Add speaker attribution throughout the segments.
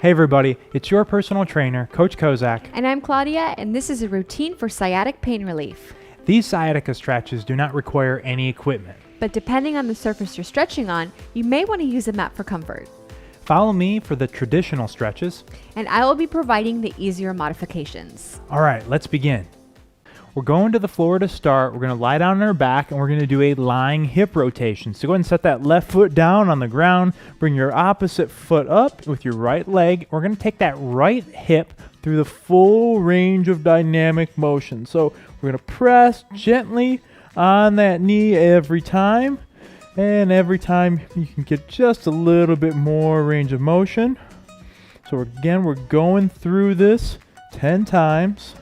Speaker 1: Hey everybody, it's your personal trainer, Coach Kozak.
Speaker 2: And I'm Claudia, and this is a routine for sciatic pain relief.
Speaker 1: These sciatica stretches do not require any equipment.
Speaker 2: But depending on the surface you're stretching on, you may want to use a mat for comfort.
Speaker 1: Follow me for the traditional stretches.
Speaker 2: And I will be providing the easier modifications.
Speaker 1: All right, let's begin. We're going to the floor to start. We're going to lie down on our back and we're going to do a lying hip rotation. So go ahead and set that left foot down on the ground. Bring your opposite foot up with your right leg. We're going to take that right hip through the full range of dynamic motion. So we're going to press gently on that knee every time. And every time you can get just a little bit more range of motion. So again, we're going through this 10 times.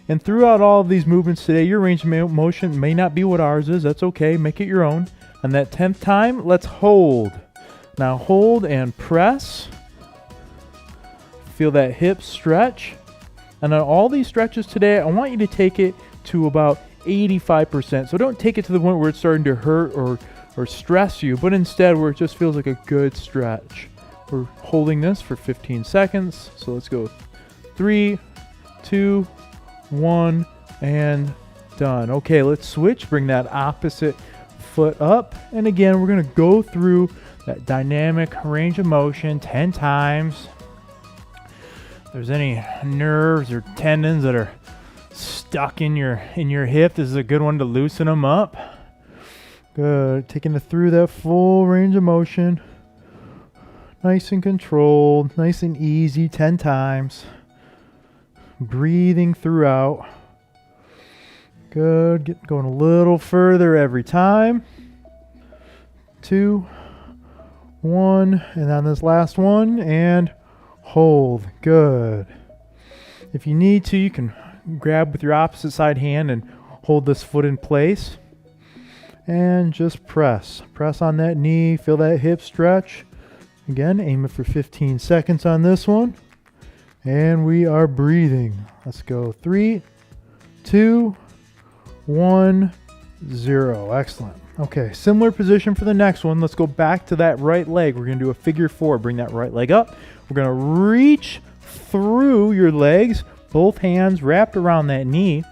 Speaker 1: And throughout all of these movements today, your range of motion may not be what ours is. That's okay. Make it your own. On that 10th time, let's hold. Now hold and press. Feel that hip stretch. And on all these stretches today, I want you to take it to about 85%. So don't take it to the point where it's starting to hurt or stress you, but instead where it just feels like a good stretch. We're holding this for 15 seconds. So let's go 3, 2, 1, and done. Okay, let's switch. Bring that opposite foot up. And again, we're going to go through that dynamic range of motion 10 times. If there's any nerves or tendons that are stuck in your hip, this is a good one to loosen them up. Good. Taking it through that full range of motion. Nice and controlled, nice and easy 10 times. Breathing throughout. Good. Going a little further every time. 2, 1, and on this last one, and hold. Good. If you need to, you can grab with your opposite side hand and hold this foot in place. And just press. Press on that knee. Feel that hip stretch. Again, aim it for 15 seconds on this one. And we are breathing. Let's go. 3, 2, 1, 0. Excellent. Okay, similar position for the next one. Let's go back to that right leg. We're going to do a figure 4. Bring that right leg up. We're going to reach through your legs, both hands wrapped around that knee.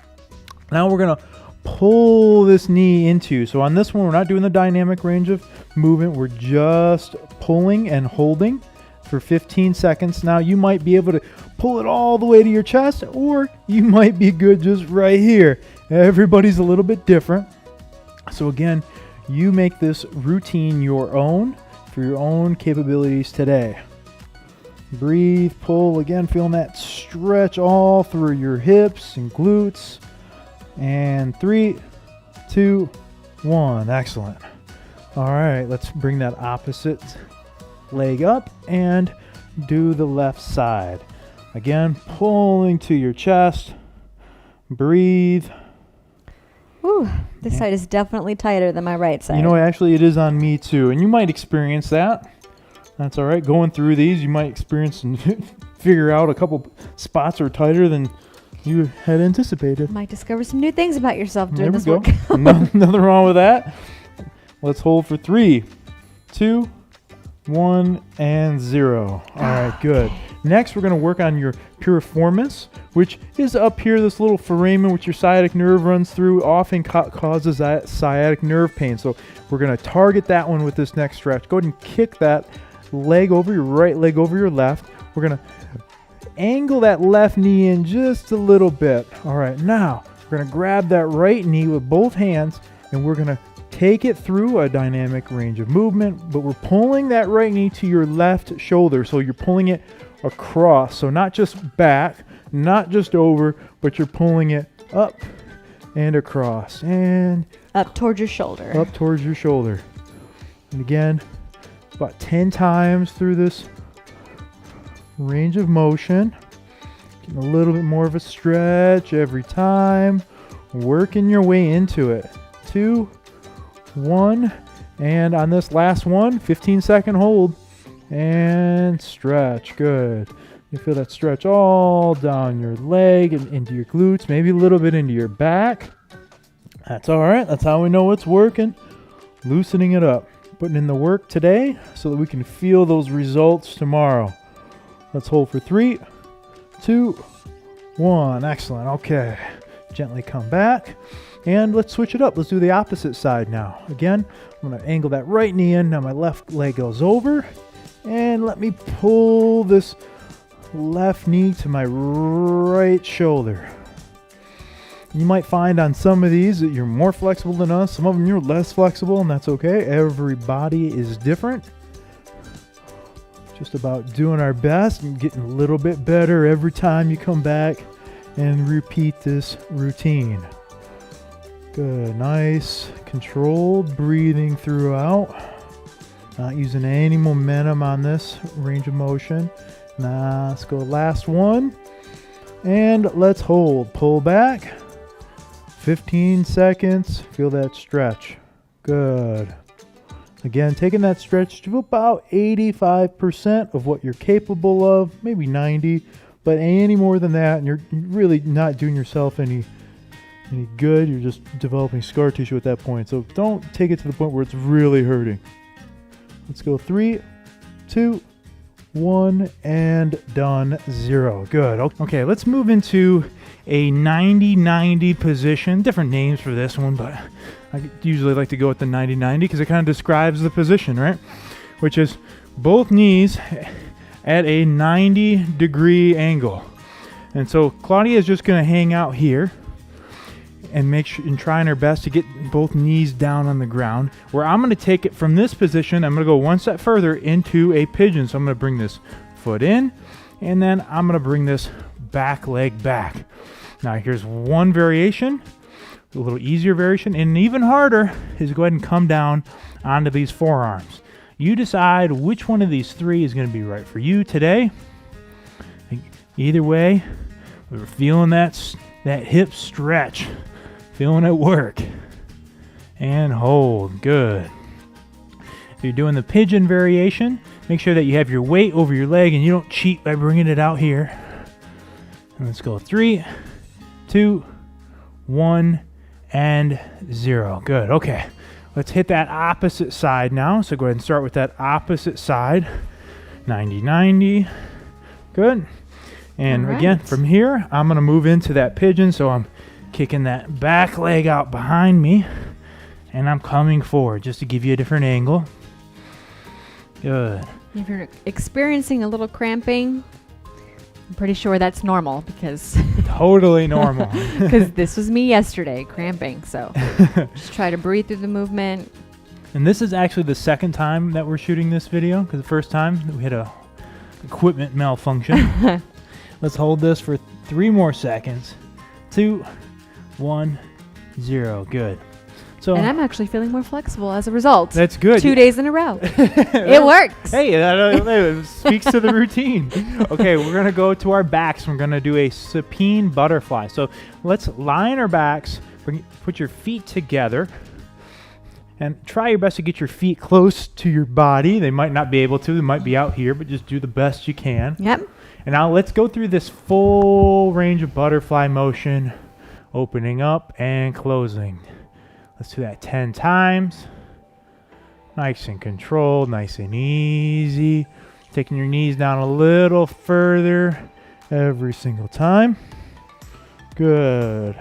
Speaker 1: Now we're going to pull this knee into. So on this one, we're not doing the dynamic range of movement. We're just pulling and holding for 15 seconds. Now you might be able to pull it all the way to your chest, or you might be good just right here. Everybody's a little bit different. So again, you make this routine your own for your own capabilities today. Breathe, pull, again, feeling that stretch all through your hips and glutes. And 3, 2, 1. Excellent. All right, let's bring that opposite leg up and do the left side. Again, pulling to your chest. Breathe.
Speaker 3: Ooh, this side is definitely tighter than my right side.
Speaker 1: You know, actually, it is on me too, and you might experience that. That's all right. Going through these, you might experience and figure out a couple spots are tighter than you had anticipated.
Speaker 3: Might discover some new things about yourself during this
Speaker 1: There we
Speaker 3: workout.
Speaker 1: go. Nothing wrong with that. Let's hold for 3, 2, 1, and 0. All right, good. Next, we're going to work on your piriformis, which is up here, this little foramen which your sciatic nerve runs through, often causes that sciatic nerve pain. So we're going to target that one with this next stretch. Go ahead and kick that leg over your right leg over your left. We're going to angle that left knee in just a little bit. All right, now we're going to grab that right knee with both hands, and we're going to take it through a dynamic range of movement, but we're pulling that right knee to your left shoulder. So you're pulling it across. So not just back, not just over, but you're pulling it up and across and
Speaker 3: Up towards your shoulder.
Speaker 1: up towards your shoulder. And again, about 10 times through this range of motion. Getting a little bit more of a stretch every time. Working your way into it. 2, 1, and on this last one, 15-second hold. And stretch. Good. You feel that stretch all down your leg and into your glutes, maybe a little bit into your back. That's all right. That's how we know it's working. Loosening it up. Putting in the work today so that we can feel those results tomorrow. Let's hold for 3, 2, 1. Excellent. Okay. Gently come back. And let's switch it up. Let's do the opposite side now. Again, I'm going to angle that right knee in. Now my left leg goes over. And let me pull this left knee to my right shoulder. You might find on some of these that you're more flexible than us. Some of them you're less flexible, and that's okay. Every body is different. Just about doing our best and getting a little bit better every time you come back and repeat this routine. Good, nice, controlled breathing throughout. Not using any momentum on this range of motion. Now, let's go last one. And let's hold. Pull back. 15 seconds. Feel that stretch. Good. Again, taking that stretch to about 85% of what you're capable of, maybe 90, but any more than that, and you're really not doing yourself any good. You're just developing scar tissue at that point. So don't take it to the point where it's really hurting. Let's go 3, 2, 1, and done. 0. Good. Okay, let's move into a 90-90 position. Different names for this one, but I usually like to go with the 90-90 because it kind of describes the position, right? Which is both knees at a 90-degree angle. And so Claudia is just going to hang out here and and trying her best to get both knees down on the ground. Where I'm going to take it from this position, I'm going to go one step further into a pigeon. So I'm going to bring this foot in, and then I'm going to bring this back leg back. Now here's one variation, a little easier variation, and even harder is go ahead and come down onto these forearms. You decide which one of these three is going to be right for you today. Either way, we're feeling that hip stretch. Feeling it work. And hold. Good. If you're doing the pigeon variation, make sure that you have your weight over your leg and you don't cheat by bringing it out here. And let's go 3, 2, 1, and 0. Good. Okay. Let's hit that opposite side now. So go ahead and start with that opposite side. 90-90. Good. And
Speaker 2: All
Speaker 1: again,
Speaker 2: right.
Speaker 1: from here, I'm going to move into that pigeon. So I'm kicking that back leg out behind me, and I'm coming forward just to give you a different angle. Good.
Speaker 2: If you're experiencing a little cramping, I'm pretty sure that's normal because
Speaker 1: Totally normal.
Speaker 2: this was me yesterday, cramping. So just try to breathe through the movement.
Speaker 1: And this is actually the second time that we're shooting this video, because the first time we had a equipment malfunction. Let's hold this for 3 more seconds. 2, 1, 0. Good. So
Speaker 2: And I'm actually feeling more flexible as a result.
Speaker 1: that's good.
Speaker 2: 2 days in a row. It works.
Speaker 1: Hey, that speaks to the routine. Okay, we're going to go to our backs. We're going to do a supine butterfly. So let's lie on our backs. Put your feet together. And try your best to get your feet close to your body. They might not be able to. They might be out here, but just do the best you can.
Speaker 2: Yep.
Speaker 1: And now let's go through this full range of butterfly motion. Opening up and closing. Let's do that 10 times. Nice and controlled, nice and easy. Taking your knees down a little further every single time. Good.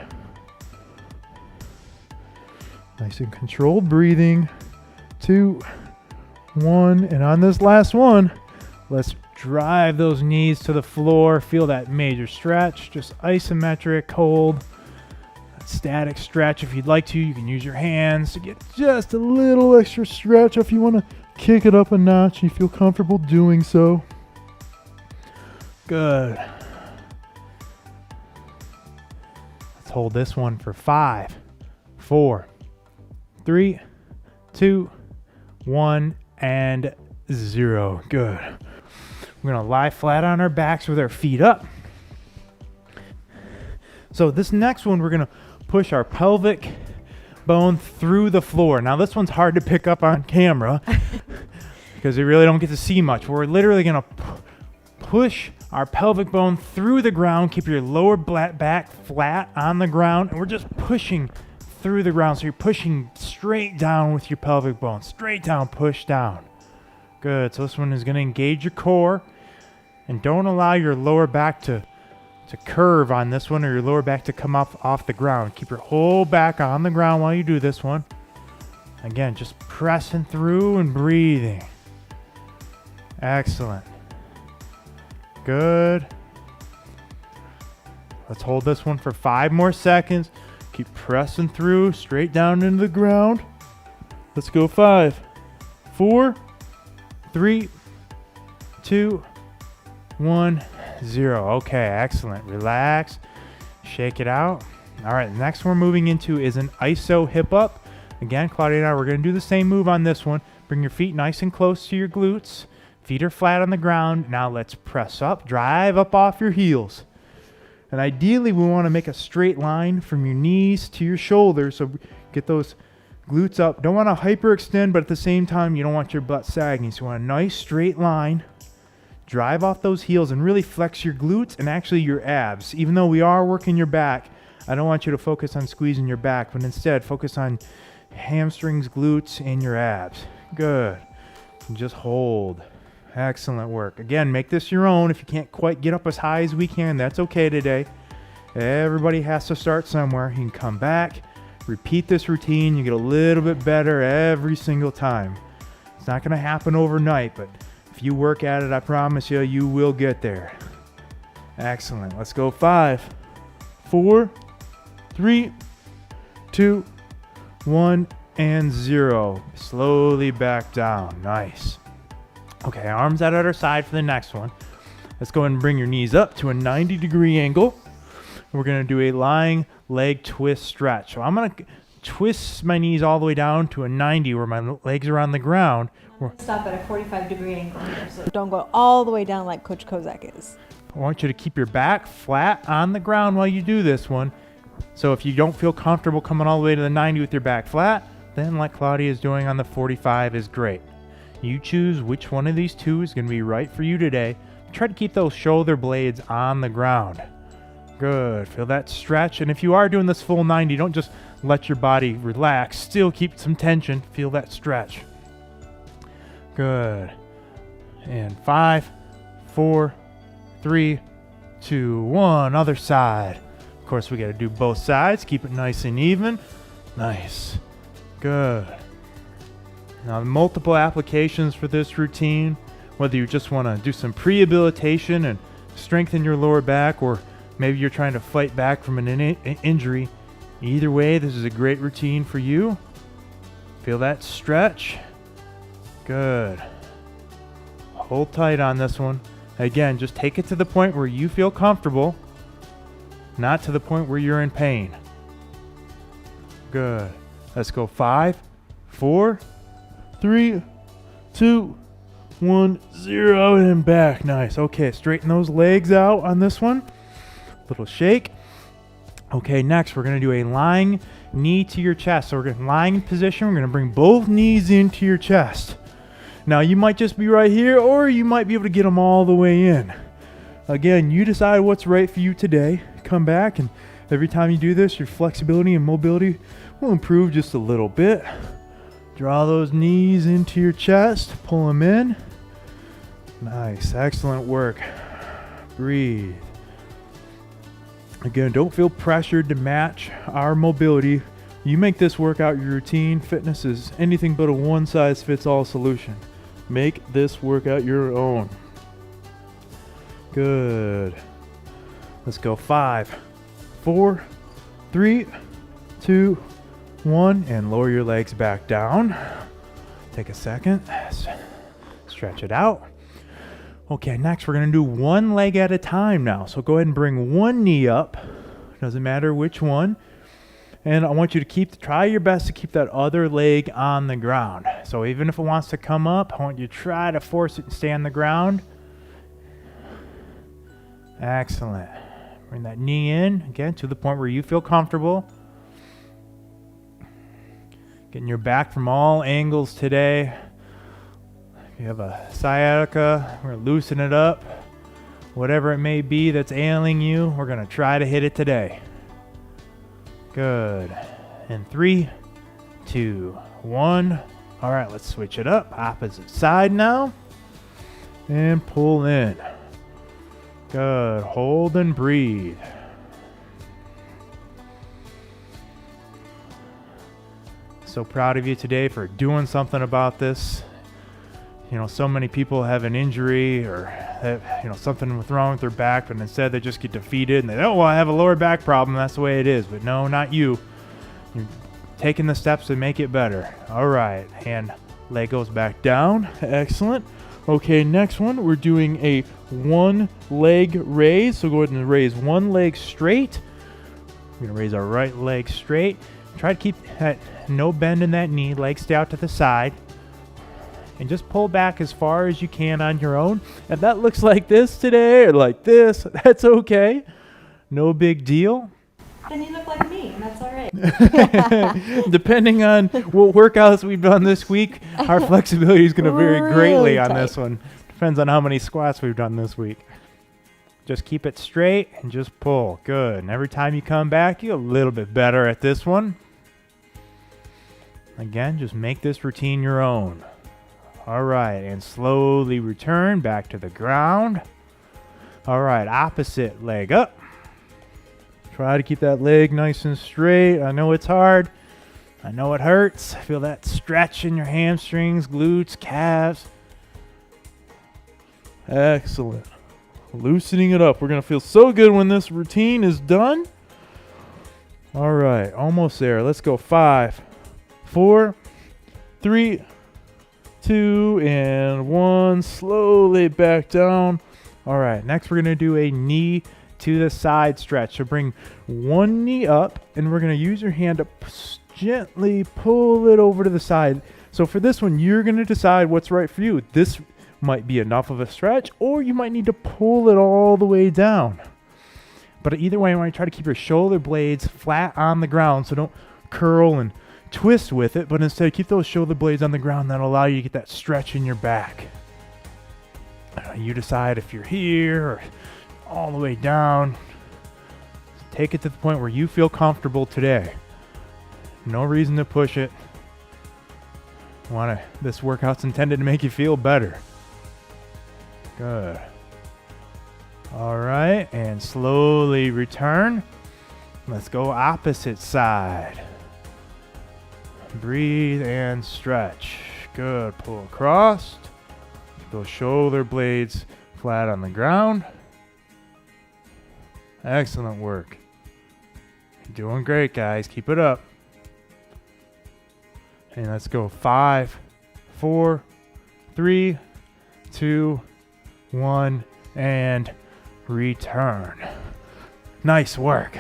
Speaker 1: Nice and controlled breathing. 2, 1, and on this last one, let's drive those knees to the floor. Feel that major stretch, just isometric, hold. Static stretch. If you'd like to, you can use your hands to get just a little extra stretch if you want to kick it up a notch and you feel comfortable doing so. Good. Let's hold this one for 5, 4, 3, 2, 1, and 0. Good. We're going to lie flat on our backs with our feet up. So this next one, we're going to push our pelvic bone through the floor. Now this one's hard to pick up on camera because we really don't get to see much. We're literally going to push our pelvic bone through the ground. Keep your lower back flat on the ground, and we're just pushing through the ground. So you're pushing straight down with your pelvic bone. Straight down, push down. Good. So this one is going to engage your core And don't allow your lower back to curve on this one, or your lower back to come up off the ground. Keep your whole back on the ground while you do this one. Again, just pressing through and breathing. Excellent. Good. Let's hold this one for 5 more seconds. Keep pressing through, straight down into the ground. Let's go. 5, 4, 3, 2, 1, 0. Okay, excellent. Relax. Shake it out. All right, the next one we're moving into is an iso hip up. Again, Claudia and I, we're going to do the same move on this one. Bring your feet nice and close to your glutes. Feet are flat on the ground. Now let's press up, drive up off your heels. And ideally, we want to make a straight line from your knees to your shoulders. So get those glutes up. Don't want to hyperextend, but at the same time, you don't want your butt sagging. So you want a nice straight line. Drive off those heels and really flex your glutes and actually your abs. Even though we are working your back, I don't want you to focus on squeezing your back, but instead focus on hamstrings, glutes, and your abs. Good. And just hold. Excellent work. Again, make this your own. If you can't quite get up as high as we can, that's okay today. Everybody has to start somewhere. You can come back, repeat this routine. You get a little bit better every single time. It's not going to happen overnight, but if you work at it, I promise you, you will get there. Excellent. Let's go. 5, 4, 3, 2, 1, and 0. Slowly back down. Nice. Okay, arms out at our side for the next one. Let's go ahead and bring your knees up to a 90-degree angle. We're going to do a lying leg twist stretch. So I'm going to twist my knees all the way down to a 90 where my legs are on the ground.
Speaker 3: Stop at a 45-degree angle here, so don't go all the way down like Coach Kozak is.
Speaker 1: I want you to keep your back flat on the ground while you do this one. So if you don't feel comfortable coming all the way to the 90 with your back flat, then like Claudia is doing on the 45 is great. You choose which one of these two is going to be right for you today. Try to keep those shoulder blades on the ground. Good. Feel that stretch. And if you are doing this full 90, don't just let your body relax. Still keep some tension. Feel that stretch. Good. And 5, 4, 3, 2, 1. Other side. Of course, we got to do both sides. Keep it nice and even. Nice. Good. Now, multiple applications for this routine, whether you just want to do some prehabilitation and strengthen your lower back, or maybe you're trying to fight back from an injury. Either way, this is a great routine for you. Feel that stretch. Good. Hold tight on this one. Again, just take it to the point where you feel comfortable, not to the point where you're in pain. Good. Let's go. 5, 4, 3, 2, 1, 0, and back. Nice. Okay, straighten those legs out on this one. Little shake. Okay, next we're going to do a lying knee to your chest. So we're going to lying position. We're going to bring both knees into your chest. Now you might just be right here, or you might be able to get them all the way in. Again, you decide what's right for you today. Come back, and every time you do this, your flexibility and mobility will improve just a little bit. Draw those knees into your chest. Pull them in. Nice. Excellent work. Breathe. Again, don't feel pressured to match our mobility. You make this workout your routine. Fitness is anything but a one-size-fits-all solution. Make this workout your own. Good. Let's go. 5, 4, 3, 2, 1, and lower your legs back down. Take a second. Stretch it out. Okay, next we're going to do one leg at a time now. So go ahead and bring one knee up. Doesn't matter which one. And I want you to try your best to keep that other leg on the ground. So even if it wants to come up, I want you to try to force it to stay on the ground. Excellent. Bring that knee in, again, to the point where you feel comfortable. Getting your back from all angles today. If you have a sciatica, we're going to loosen it up. Whatever it may be that's ailing you, we're going to try to hit it today. Good. And 3, 2, 1. All right, let's switch it up. Opposite side now. And pull in. Good. Hold and breathe. So proud of you today for doing something about this. You know, so many people have an injury or have, something wrong with their back, but instead they just get defeated and they, oh, well, I have a lower back problem. That's the way it is. But no, not you. You're taking the steps to make it better. All right. And leg goes back down. Excellent. Okay, next one, we're doing a one leg raise. So go ahead and raise one leg straight. We're going to raise our right leg straight. Try to keep that no bend in that knee. Legs stay out to the side. And just pull back as far as you can on your own. If that looks like this today or like this, that's okay. No big deal.
Speaker 3: Then you look like me, and that's all right.
Speaker 1: Depending on what workouts we've done this week, our flexibility is going to vary greatly
Speaker 3: Really
Speaker 1: on
Speaker 3: tight.
Speaker 1: this one. Depends on how many squats we've done this week. Just keep it straight and just pull. Good. And every time you come back, you get a little bit better at this one. Again, just make this routine your own. All right, and slowly return back to the ground. All right, opposite leg up. Try to keep that leg nice and straight. I know it's hard. I know it hurts. Feel that stretch in your hamstrings, glutes, calves. Excellent. Loosening it up. We're going to feel so good when this routine is done. All right, almost there. Let's go. 5, 4, 3, 2, and 1. Slowly back down. All right, next we're going to do a knee to the side stretch. So bring one knee up, and we're going to use your hand to gently pull it over to the side. So for this one, you're going to decide what's right for you. This might be enough of a stretch, or you might need to pull it all the way down. But either way, I want to try to keep your shoulder blades flat on the ground, so don't curl and twist with it, but instead keep those shoulder blades on the ground. That'll allow you to get that stretch in your back. You decide if you're here or all the way down. Take it to the point where you feel comfortable today. No reason to push it. This workout's intended to make you feel better. Good. All right, and slowly return. Let's go opposite side. Breathe and stretch. Good. Pull across. Those shoulder blades flat on the ground. Excellent work. You're doing great, guys. Keep it up. And let's go. 5, 4, 3, 2, 1, and return. Nice work.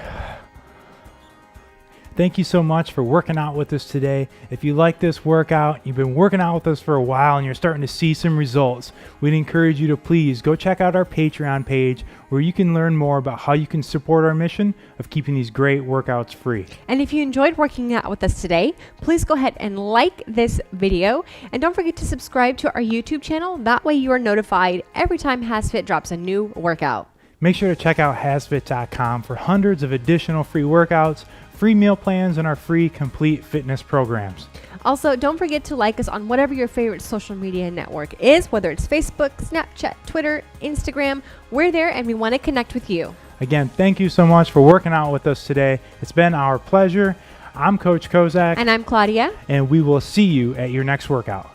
Speaker 1: Thank you so much for working out with us today. If you like this workout, you've been working out with us for a while and you're starting to see some results, we'd encourage you to please go check out our Patreon page where you can learn more about how you can support our mission of keeping these great workouts free.
Speaker 2: And if you enjoyed working out with us today, please go ahead and like this video. And don't forget to subscribe to our YouTube channel. That way you are notified every time HasFit drops a new workout.
Speaker 1: Make sure to check out hasfit.com for hundreds of additional free workouts, free meal plans, and our free complete fitness programs.
Speaker 2: Also, don't forget to like us on whatever your favorite social media network is, whether it's Facebook, Snapchat, Twitter, Instagram. We're there and we want to connect with you.
Speaker 1: Again, thank you so much for working out with us today. It's been our pleasure. I'm Coach Kozak,
Speaker 2: And I'm Claudia.
Speaker 1: and we will see you at your next workout.